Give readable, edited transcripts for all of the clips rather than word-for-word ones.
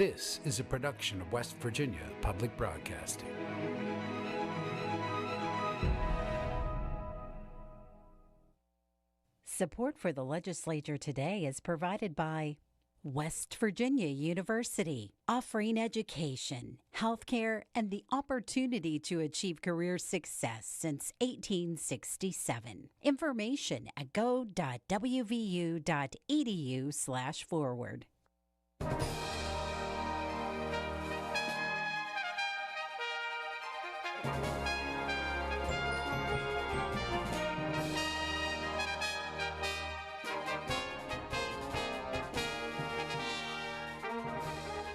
This is a production of West Virginia Public Broadcasting. Support for the Legislature Today is provided by West Virginia University, offering education, healthcare, and the opportunity to achieve career success since 1867. Information at go.wvu.edu/forward.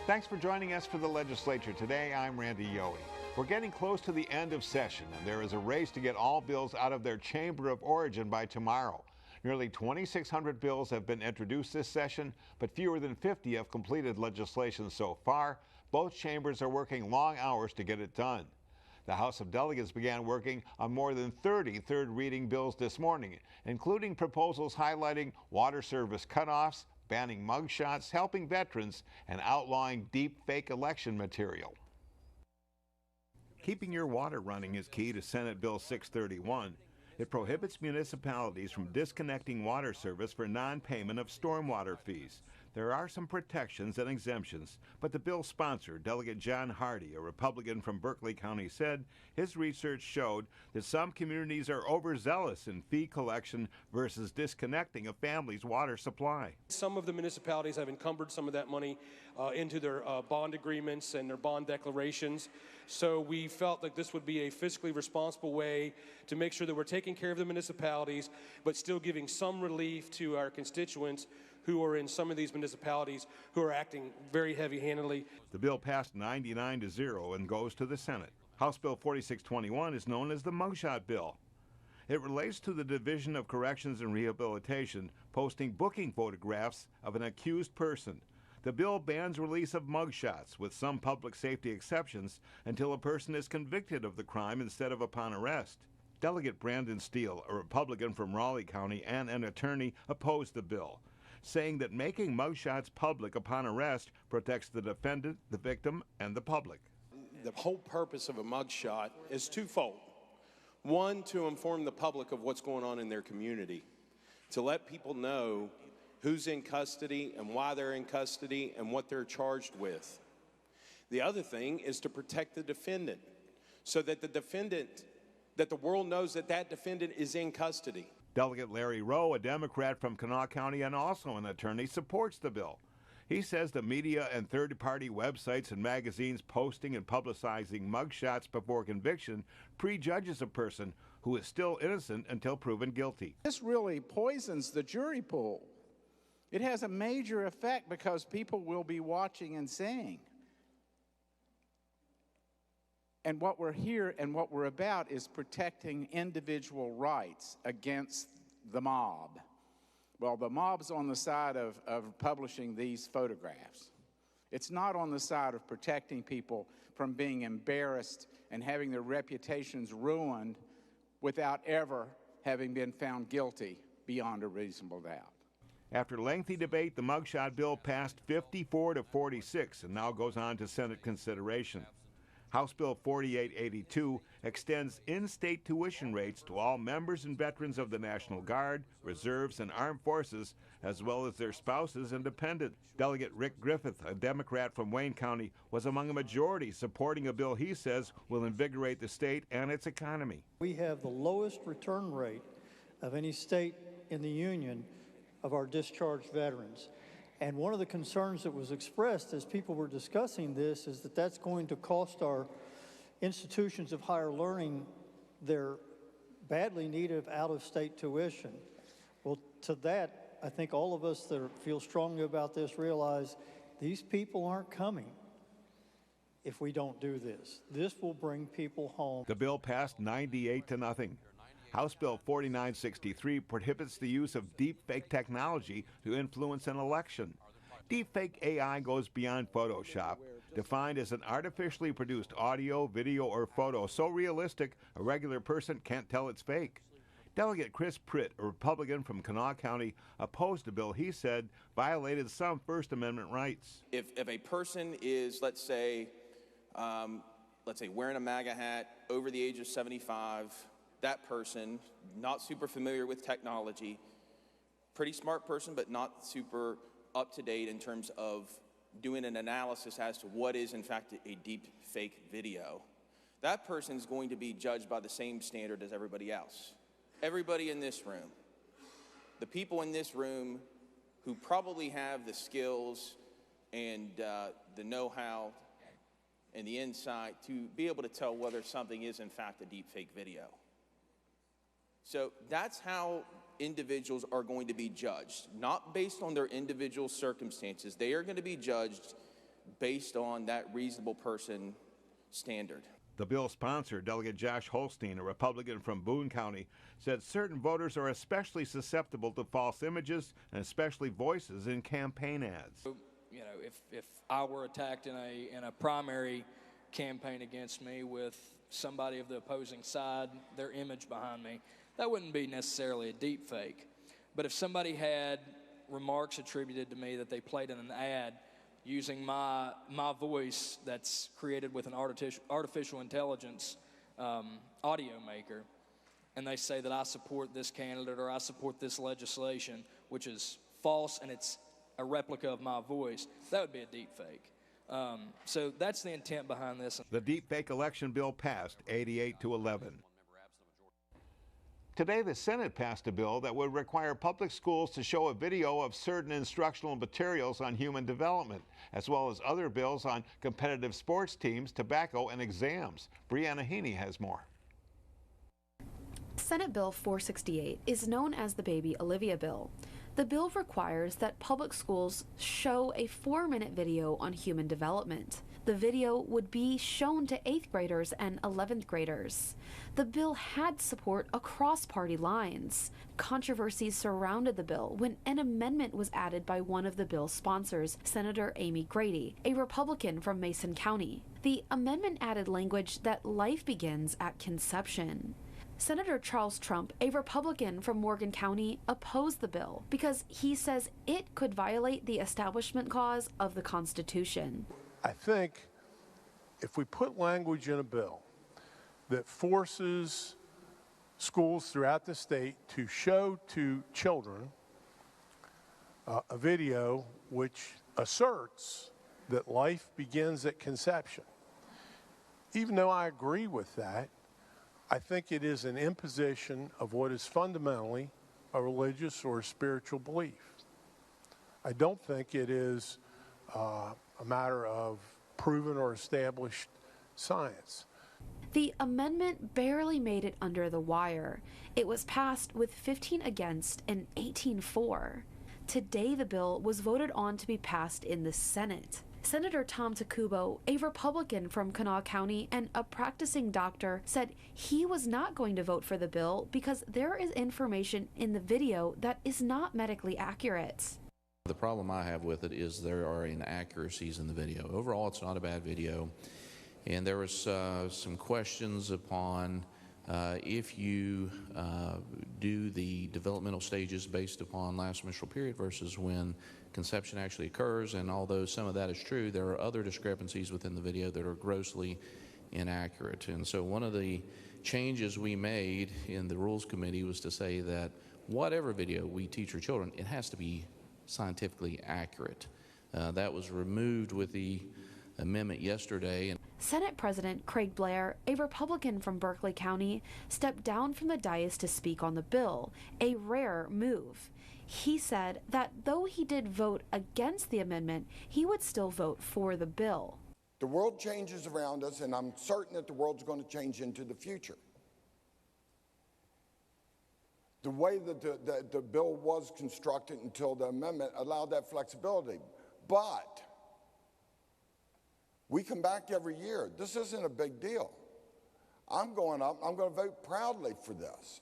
Thanks for joining us for the Legislature Today. I'm Randy Yohe. We're getting close to the end of session, and there is a race to get all bills out of their chamber of origin by tomorrow. Nearly 2,600 bills have been introduced this session, but fewer than 50 have completed legislation so far. Both chambers are working long hours to get it done. The House of Delegates began working on more than 30 third reading bills this morning, including proposals highlighting water service cutoffs, banning mugshots, helping veterans, and outlawing deep fake election material. Keeping your water running is key to Senate Bill 631. It prohibits municipalities from disconnecting water service for non-payment of stormwater fees. There are some protections and exemptions, but the bill's sponsor, Delegate John Hardy, a Republican from Berkeley County, said his research showed that some communities are overzealous in fee collection versus disconnecting a family's water supply. Some of the municipalities have encumbered some of that money into their bond agreements and their bond declarations. So we felt like this would be a fiscally responsible way to make sure that we're taking care of the municipalities, but still giving some relief to our constituents who are in some of these municipalities who are acting very heavy-handedly. The bill passed 99-0 and goes to the Senate. House Bill 4621 is known as the Mugshot Bill. It relates to the Division of Corrections and Rehabilitation posting booking photographs of an accused person. The bill bans release of mugshots, with some public safety exceptions, until a person is convicted of the crime instead of upon arrest. Delegate Brandon Steele, a Republican from Raleigh County and an attorney, opposed the bill, saying that making mugshots public upon arrest protects the defendant, the victim, and the public. The whole purpose of a mugshot is twofold. One, to inform the public of what's going on in their community, to let people know who's in custody and why they're in custody and what they're charged with. The other thing is to protect the defendant, so that the world knows that that defendant is in custody. Delegate Larry Rowe, a Democrat from Kanawha County and also an attorney, supports the bill. He says the media and third-party websites and magazines posting and publicizing mugshots before conviction prejudges a person who is still innocent until proven guilty. This really poisons the jury pool. It has a major effect because people will be watching and seeing. And what we're here and what we're about is protecting individual rights against the mob. Well, the mob's on the side of publishing these photographs. It's not on the side of protecting people from being embarrassed and having their reputations ruined without ever having been found guilty beyond a reasonable doubt. After lengthy debate, the mugshot bill passed 54-46 and now goes on to Senate consideration. House Bill 4882 extends in-state tuition rates to all members and veterans of the National Guard, Reserves, and Armed Forces, as well as their spouses and dependents. Delegate Rick Griffith, a Democrat from Wayne County, was among a majority supporting a bill he says will invigorate the state and its economy. We have the lowest return rate of any state in the Union of our discharged veterans. And one of the concerns that was expressed as people were discussing this is that that's going to cost our institutions of higher learning their badly needed out-of-state tuition. Well, to that, I think all of us that feel strongly about this realize these people aren't coming if we don't do this. This will bring people home. The bill passed 98-0. House Bill 4963 prohibits the use of deepfake technology to influence an election. Deepfake AI goes beyond Photoshop, defined as an artificially produced audio, video, or photo so realistic a regular person can't tell it's fake. Delegate Chris Pritt, a Republican from Kanawha County, opposed a bill he said violated some First Amendment rights. If a person is, let's say, wearing a MAGA hat, over the age of 75, that person, not super familiar with technology, pretty smart person, but not super up to date in terms of doing an analysis as to what is in fact a deep fake video, that person is going to be judged by the same standard as everybody else. Everybody in this room, the people in this room who probably have the skills and the know-how and the insight to be able to tell whether something is in fact a deep fake video. So that's how individuals are going to be judged, not based on their individual circumstances. They are going to be judged based on that reasonable person standard. The bill sponsor, Delegate Josh Holstein, a Republican from Boone County, said certain voters are especially susceptible to false images and especially voices in campaign ads. You know, if I were attacked in a primary campaign against me with somebody of the opposing side, their image behind me, that wouldn't be necessarily a deep fake. But if somebody had remarks attributed to me that they played in an ad using my voice that's created with an artificial intelligence audio maker, and they say that I support this candidate or I support this legislation, which is false and it's a replica of my voice, that would be a deep fake. So that's the intent behind this. The deep fake election bill passed 88-11. Today, the Senate passed a bill that would require public schools to show a video of certain instructional materials on human development, as well as other bills on competitive sports teams, tobacco, and exams. Brianna Heaney has more. Senate Bill 468 is known as the Baby Olivia Bill. The bill requires that public schools show a 4-minute video on human development. The video would be shown to 8th graders and 11th graders. The bill had support across party lines. Controversies surrounded the bill when an amendment was added by one of the bill's sponsors, Senator Amy Grady, a Republican from Mason County. The amendment added language that life begins at conception. Senator Charles Trump, a Republican from Morgan County, opposed the bill because he says it could violate the Establishment Clause of the Constitution. I think if we put language in a bill that forces schools throughout the state to show to children a video which asserts that life begins at conception, even though I agree with that, I think it is an imposition of what is fundamentally a religious or a spiritual belief. I don't think it is a matter of proven or established science. The amendment barely made it under the wire. It was passed with 15 against and 18 for. Today, the bill was voted on to be passed in the Senate. Senator Tom Takubo, a Republican from Kanawha County and a practicing doctor, said he was not going to vote for the bill because there is information in the video that is not medically accurate. The problem I have with it is there are inaccuracies in the video. Overall, it's not a bad video. And there was some questions upon if you do the developmental stages based upon last menstrual period versus when conception actually occurs. And although some of that is true, there are other discrepancies within the video that are grossly inaccurate. And so one of the changes we made in the Rules Committee was to say that whatever video we teach our children, it has to be scientifically accurate. That was removed with the amendment yesterday. Senate President Craig Blair, a Republican from Berkeley County, stepped down from the dais to speak on the bill, a rare move. He said that though he did vote against the amendment, he would still vote for the bill. The world changes around us, and I'm certain that the world's going to change into the future. The way that the bill was constructed until the amendment allowed that flexibility. But we come back every year. This isn't a big deal. I'm going up. I'm going to vote proudly for this.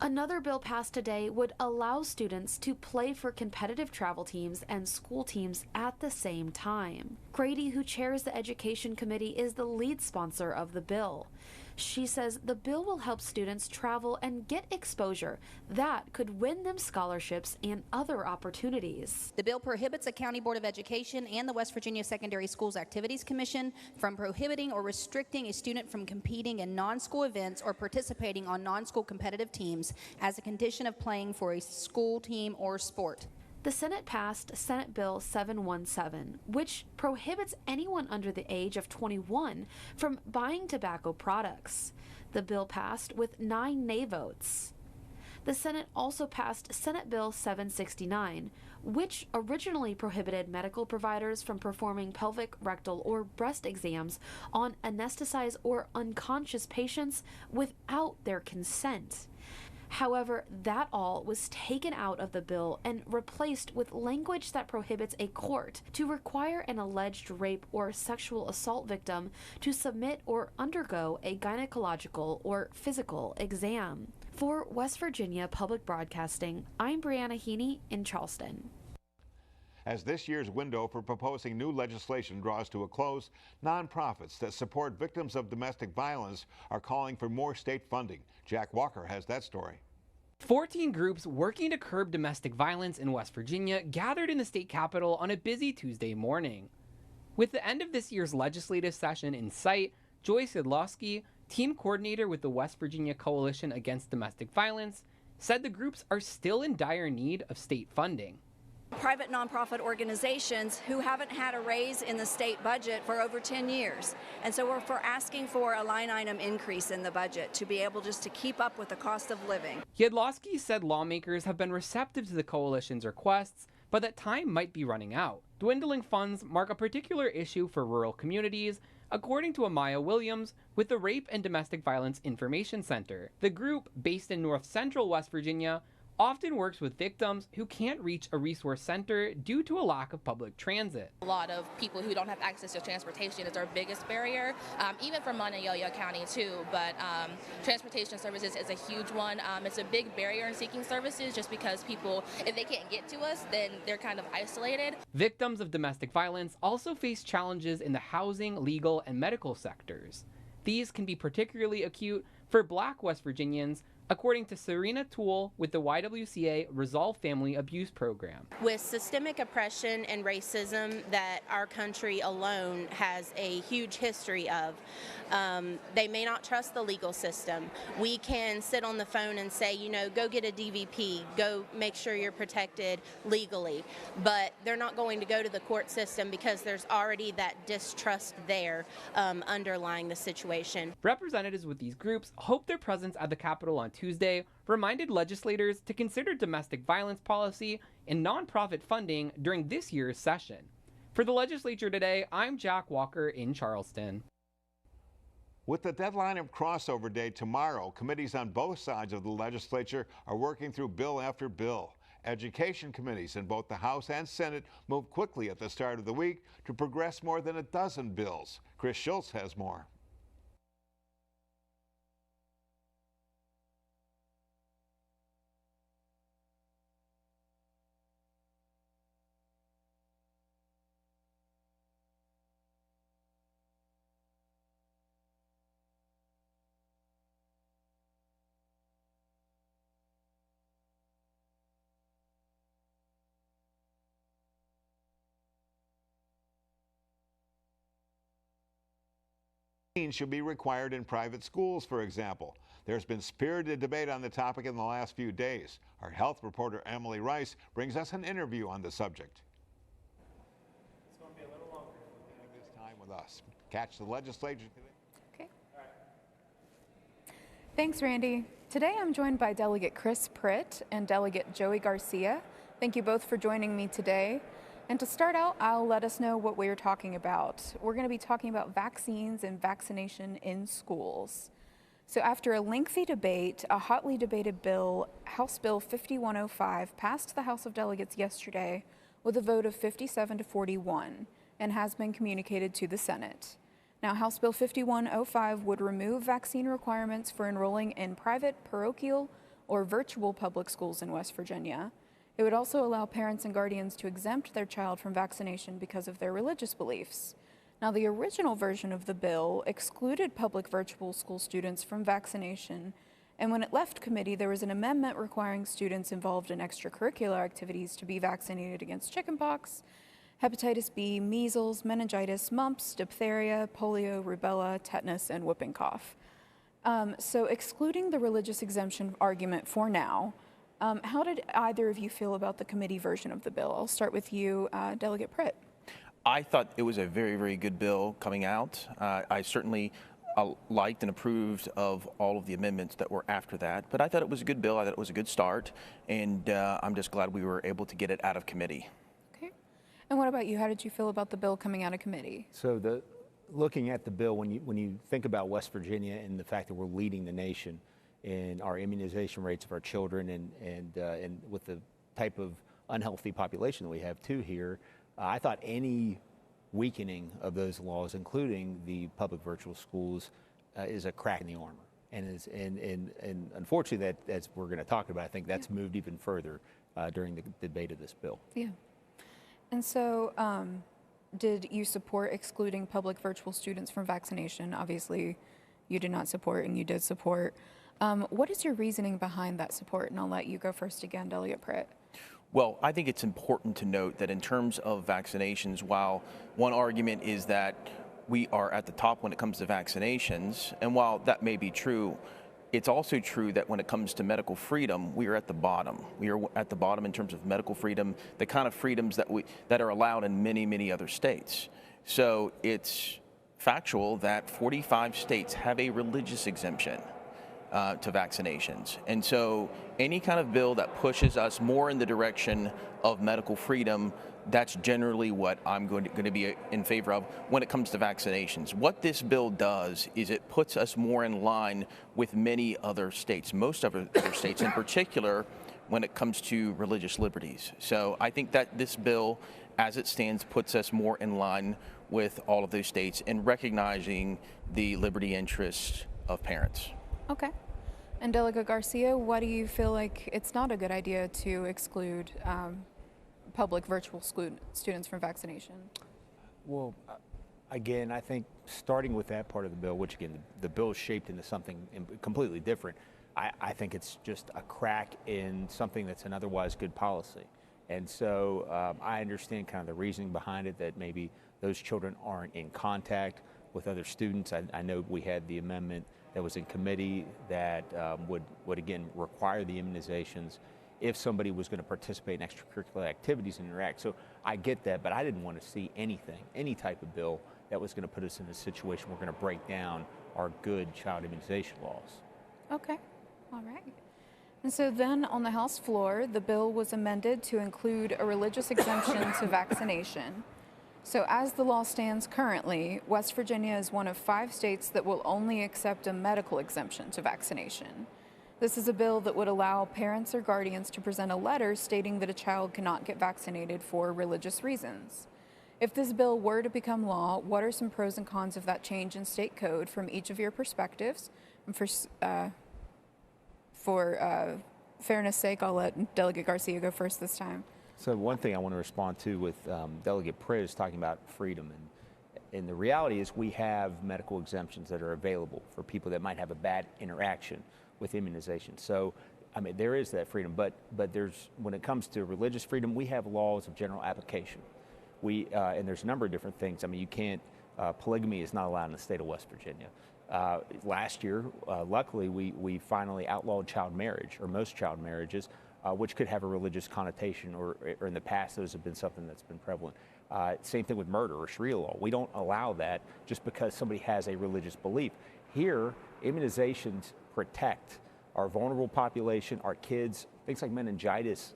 Another bill passed today would allow students to play for competitive travel teams and school teams at the same time. Grady, who chairs the Education Committee, is the lead sponsor of the bill. She says the bill will help students travel and get exposure that could win them scholarships and other opportunities. The bill prohibits the County Board of Education and the West Virginia Secondary Schools Activities Commission from prohibiting or restricting a student from competing in non-school events or participating on non-school competitive teams as a condition of playing for a school team or sport. The Senate passed Senate Bill 717, which prohibits anyone under the age of 21 from buying tobacco products. The bill passed with 9 nay votes. The Senate also passed Senate Bill 769, which originally prohibited medical providers from performing pelvic, rectal, or breast exams on anesthetized or unconscious patients without their consent. However, that all was taken out of the bill and replaced with language that prohibits a court to require an alleged rape or sexual assault victim to submit or undergo a gynecological or physical exam. For West Virginia Public Broadcasting, I'm Brianna Heaney in Charleston. As this year's window for proposing new legislation draws to a close, nonprofits that support victims of domestic violence are calling for more state funding. Jack Walker has that story. 14 groups working to curb domestic violence in West Virginia gathered in the state capitol on a busy Tuesday morning. With the end of this year's legislative session in sight, Joy Sidlowski, team coordinator with the West Virginia Coalition Against Domestic Violence, said the groups are still in dire need of state funding. Private nonprofit organizations who haven't had a raise in the state budget for over 10 years. And so we're asking for a line item increase in the budget to be able just to keep up with the cost of living. Yadlowski said lawmakers have been receptive to the coalition's requests, but that time might be running out. Dwindling funds mark a particular issue for rural communities, according to Amaya Williams with the Rape and Domestic Violence Information Center. The group, based in north central West Virginia, often works with victims who can't reach a resource center due to a lack of public transit. A lot of people who don't have access to transportation is our biggest barrier, even for Monoyoyo County too, but transportation services is a huge one. It's a big barrier in seeking services just because people, if they can't get to us, then they're kind of isolated. Victims of domestic violence also face challenges in the housing, legal, and medical sectors. These can be particularly acute for Black West Virginians, according to Serena Toole with the YWCA Resolve Family Abuse Program. With systemic oppression and racism that our country alone has a huge history of, they may not trust the legal system. We can sit on the phone and say, you know, go get a DVP, go make sure you're protected legally, but they're not going to go to the court system because there's already that distrust there underlying the situation. Representatives with these groups hope their presence at the Capitol on Tuesday reminded legislators to consider domestic violence policy and nonprofit funding during this year's session. For the Legislature Today, I'm Jack Walker in Charleston. With the deadline of crossover day tomorrow, committees on both sides of the legislature are working through bill after bill. Education committees in both the House and Senate moved quickly at the start of the week to progress more than a dozen bills. Chris Schultz has more. Should be required in private schools, for example. There's been spirited debate on the topic in the last few days. Our health reporter Emily Rice brings us an interview on the subject. It's going to be a little longer. This time with us. Catch the legislature today. Okay. Thanks, Randy. Today I'm joined by Delegate Chris Pritt and Delegate Joey Garcia. Thank you both for joining me today. And to start out, I'll let us know what we're talking about. We're going to be talking about vaccines and vaccination in schools. So after a lengthy debate, a hotly debated bill, House Bill 5105, passed the House of Delegates yesterday with a vote of 57 to 41 and has been communicated to the Senate. Now, House Bill 5105 would remove vaccine requirements for enrolling in private, parochial, or virtual public schools in West Virginia. It would also allow parents and guardians to exempt their child from vaccination because of their religious beliefs. Now, the original version of the bill excluded public virtual school students from vaccination, and when it left committee, there was an amendment requiring students involved in extracurricular activities to be vaccinated against chickenpox, hepatitis B, measles, meningitis, mumps, diphtheria, polio, rubella, tetanus, and whooping cough. So excluding the religious exemption argument for now, how did either of you feel about the committee version of the bill? I'll start with you, Delegate Pritt. I thought it was a very, very good bill coming out. I certainly liked and approved of all of the amendments that were after that, but I thought it was a good bill. I thought it was a good start, and I'm just glad we were able to get it out of committee. Okay. And what about you? How did you feel about the bill coming out of committee? So looking at the bill, when you think about West Virginia and the fact that we're leading the nation in our immunization rates of our children and with the type of unhealthy population that we have too here, I thought any weakening of those laws, including the public virtual schools, is a crack in the armor. And unfortunately, that, as we're going to talk about, I think that's moved even further during the debate of this bill. Yeah. And so, did you support excluding public virtual students from vaccination? Obviously, you did not support, and you did support. What is your reasoning behind that support? And I'll let you go first again, Delegate Pritt. Well, I think it's important to note that in terms of vaccinations, while one argument is that we are at the top when it comes to vaccinations, and while that may be true, it's also true that when it comes to medical freedom, we are at the bottom. We are at the bottom in terms of medical freedom, the kind of freedoms that are allowed in many, many other states. So it's factual that 45 states have a religious exemption to vaccinations. And so any kind of bill that pushes us more in the direction of medical freedom, that's generally what I'm going to be in favor of when it comes to vaccinations. What this bill does is it puts us more in line with many other states, most other states in particular, when it comes to religious liberties. So I think that this bill, as it stands, puts us more in line with all of those states in recognizing the liberty interests of parents. Okay. And Delegate Garcia, why do you feel like it's not a good idea to exclude public virtual students from vaccination? Well, again, I think starting with that part of the bill, which again, the bill is shaped into something completely different, I think it's just a crack in something that's an otherwise good policy. And so I understand kind of the reasoning behind it, that maybe those children aren't in contact with other students. I know we had the amendment that was in committee that would again require the immunizations if somebody was going to participate in extracurricular activities and interact. So I get that, but I didn't want to see any type of bill that was going to put us in a situation where we're going to break down our good child immunization laws. Okay, all right. And so then on the House floor, the bill was amended to include a religious exemption to vaccination. So as the law stands currently, West Virginia is one of 5 states that will only accept a medical exemption to vaccination. This is a bill that would allow parents or guardians to present a letter stating that a child cannot get vaccinated for religious reasons. If this bill were to become law, what are some pros and cons of that change in state code from each of your perspectives? And for fairness sake, I'll let Delegate Garcia go first this time. So one thing I want to respond to with Delegate Pritt is talking about freedom. And the reality is we have medical exemptions that are available for people that might have a bad interaction with immunization. So, I mean, there is that freedom, but when it comes to religious freedom, we have laws of general application. And there's a number of different things. I mean, you can't, polygamy is not allowed in the state of West Virginia. Last year, luckily, we finally outlawed child marriage, or most child marriages, which could have a religious connotation, or in the past, those have been something that's been prevalent. Same thing with murder or Sharia law. We don't allow that just because somebody has a religious belief. Here, immunizations protect our vulnerable population, our kids, things like meningitis.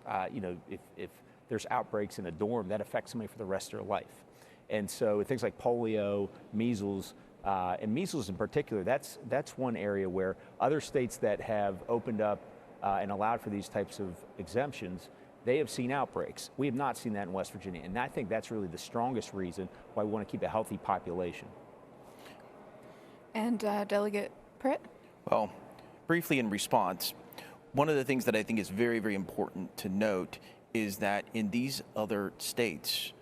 If there's outbreaks in a dorm, that affects somebody for the rest of their life. And so things like polio, measles, and measles in particular, that's one area where other states that have opened up and allowed for these types of exemptions, they have seen outbreaks. We have not seen that in West Virginia, and I think that's really the strongest reason why we want to keep a healthy population. And Delegate Pritt? Well, briefly in response, one of the things that I think is very, very important to note is that in these other states,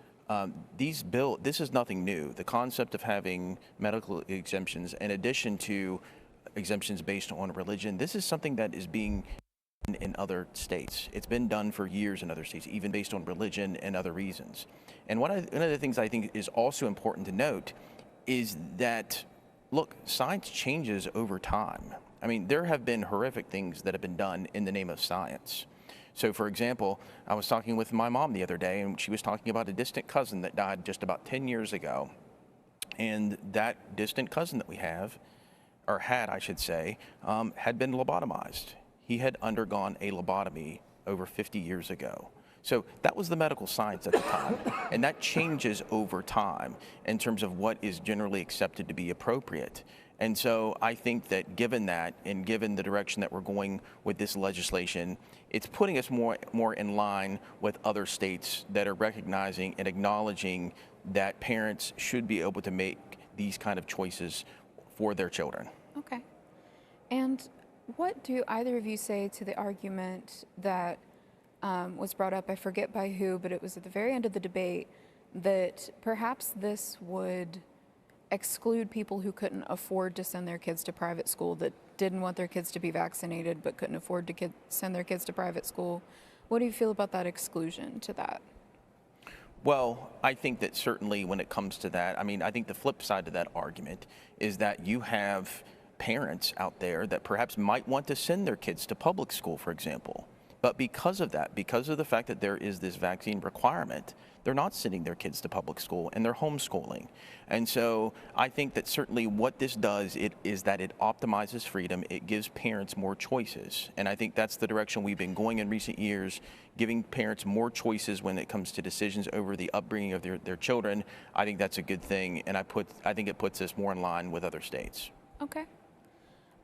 this is nothing new. The concept of having medical exemptions, in addition to exemptions based on religion, this is something that is being done in other states. It's been done for years in other states, even based on religion and other reasons. And one of the things I think is also important to note is that, look, science changes over time. I mean, there have been horrific things that have been done in the name of science. So, for example, I was talking with my mom the other day, and she was talking about a distant cousin that died just about 10 years ago. And that distant cousin that we have, or had, I should say, had been lobotomized. He had undergone a lobotomy over 50 years ago. So that was the medical science at the time, and that changes over time in terms of what is generally accepted to be appropriate. And so I think that given that, and given the direction that we're going with this legislation, it's putting us more in line with other states that are recognizing and acknowledging that parents should be able to make these kind of choices for their children. Okay. And what do either of you say to the argument that was brought up, I forget by who, but it was at the very end of the debate, that perhaps this would exclude people who couldn't afford to send their kids to private school, that didn't want their kids to be vaccinated but couldn't afford to send their kids to private school? What do you feel about that exclusion to that? Well, I think that certainly when it comes to that, I mean, I think the flip side to that argument is that you have parents out there that perhaps might want to send their kids to public school, for example. But because of that, because of the fact that there is this vaccine requirement, they're not sending their kids to public school and they're homeschooling. And so I think that certainly what this does is that it optimizes freedom. It gives parents more choices. And I think that's the direction we've been going in recent years, giving parents more choices when it comes to decisions over the upbringing of their children. I think that's a good thing. And I think it puts us more in line with other states. Okay.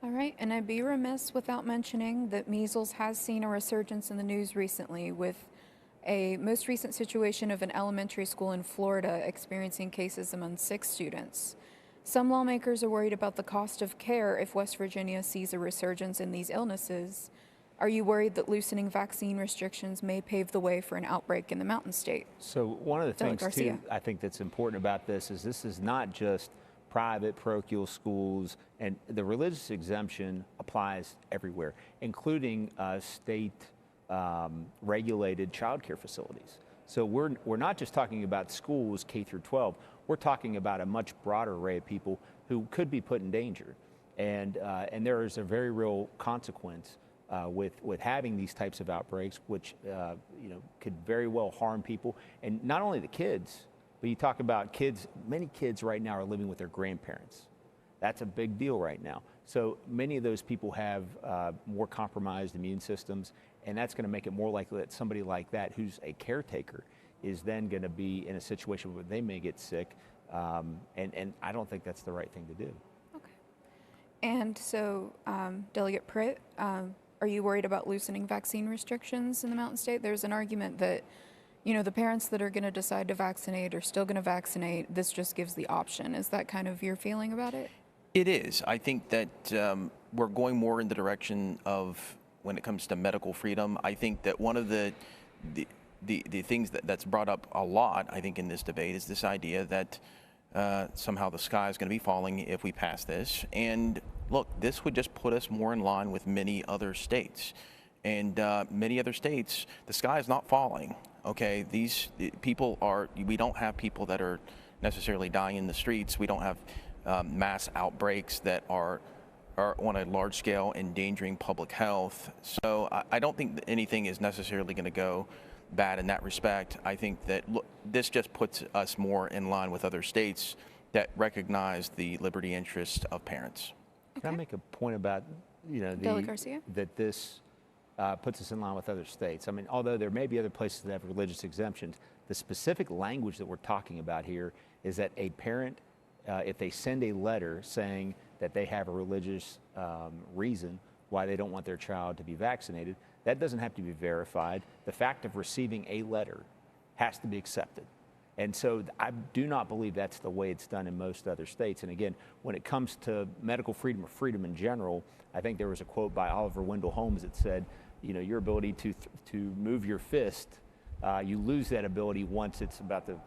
All right, and I'd be remiss without mentioning that measles has seen a resurgence in the news recently, with a most recent situation of an elementary school in Florida experiencing cases among 6 students. Some lawmakers are worried about the cost of care if West Virginia sees a resurgence in these illnesses. Are you worried that loosening vaccine restrictions may pave the way for an outbreak in the Mountain State? So one of the things, too, I think that's important about this is not just private parochial schools, and the religious exemption applies everywhere, including state regulated child care facilities. So we're not just talking about schools K through 12, we're talking about a much broader array of people who could be put in danger. And there is a very real consequence with having these types of outbreaks, which could very well harm people, and not only the kids, but you talk about kids. Many kids right now are living with their grandparents. That's a big deal right now. So many of those people have more compromised immune systems, and that's going to make it more likely that somebody like that, who's a caretaker, is then going to be in a situation where they may get sick, and I don't think that's the right thing to do. Okay. And so, Delegate Pritt, are you worried about loosening vaccine restrictions in the Mountain State? There's an argument that, the parents that are going to decide to vaccinate are still going to vaccinate. This just gives the option. Is that kind of your feeling about it? It is. I think that we're going more in the direction of, when it comes to medical freedom, I think that one of the things that's brought up a lot, I think, in this debate is this idea that somehow the sky is going to be falling if we pass this. And look, this would just put us more in line with many other states. And many other states, the sky is not falling. Okay, these people we don't have people that are necessarily dying in the streets. We don't have mass outbreaks that are on a large scale endangering public health. So I don't think that anything is necessarily going to go bad in that respect. I think that this just puts us more in line with other states that recognize the liberty interest of parents. Okay. Can I make a point about, that this puts us in line with other states? I mean, although there may be other places that have religious exemptions, the specific language that we're talking about here is that a parent, if they send a letter saying that they have a religious reason why they don't want their child to be vaccinated, that doesn't have to be verified. The fact of receiving a letter has to be accepted. And so I do not believe that's the way it's done in most other states. And again, when it comes to medical freedom or freedom in general, I think there was a quote by Oliver Wendell Holmes that said, your ability to move your fist, you lose that ability once it's about to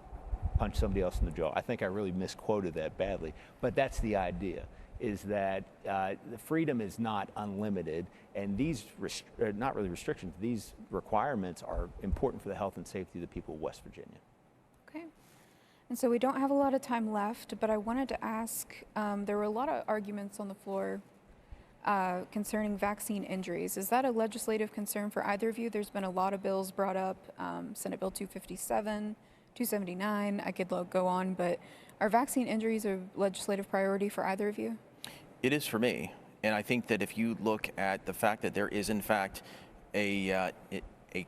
punch somebody else in the jaw. I think I really misquoted that badly, but that's the idea, is that the freedom is not unlimited, and these, not really restrictions, these requirements are important for the health and safety of the people of West Virginia. Okay. And so we don't have a lot of time left, but I wanted to ask, there were a lot of arguments on the floor concerning vaccine injuries. Is that a legislative concern for either of you? There's been a lot of bills brought up, Senate Bill 257, 279, I could go on, but are vaccine injuries a legislative priority for either of you? It is for me. And I think that if you look at the fact that there is, in fact, a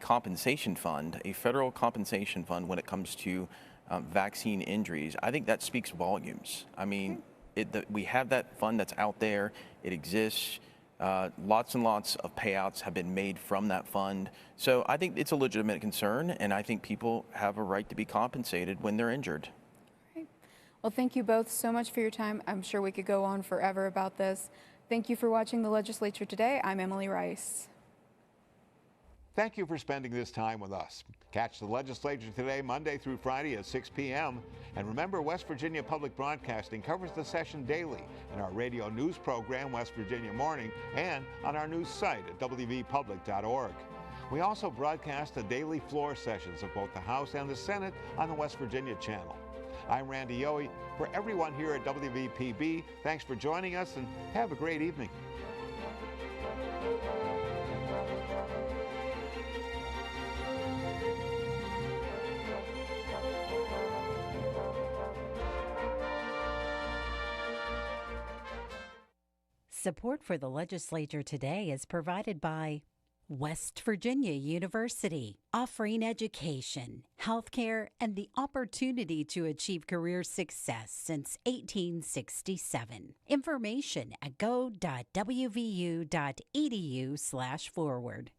compensation fund, a federal compensation fund when it comes to vaccine injuries, I think that speaks volumes. I mean, we have that fund that's out there. It exists. Lots and lots of payouts have been made from that fund. So I think it's a legitimate concern, and I think people have a right to be compensated when they're injured. Right. Well, thank you both so much for your time. I'm sure we could go on forever about this. Thank you for watching the Legislature Today. I'm Emily Rice. Thank you for spending this time with us. Catch the Legislature Today Monday through Friday at 6 p.m. And remember, West Virginia Public Broadcasting covers the session daily in our radio news program, West Virginia Morning, and on our news site at wvpublic.org. We also broadcast the daily floor sessions of both the House and the Senate on the West Virginia channel. I'm Randy Yohe. For everyone here at WVPB, thanks for joining us and have a great evening. Support for the Legislature Today is provided by West Virginia University, offering education, healthcare, and the opportunity to achieve career success since 1867. Information at go.wvu.edu/forward.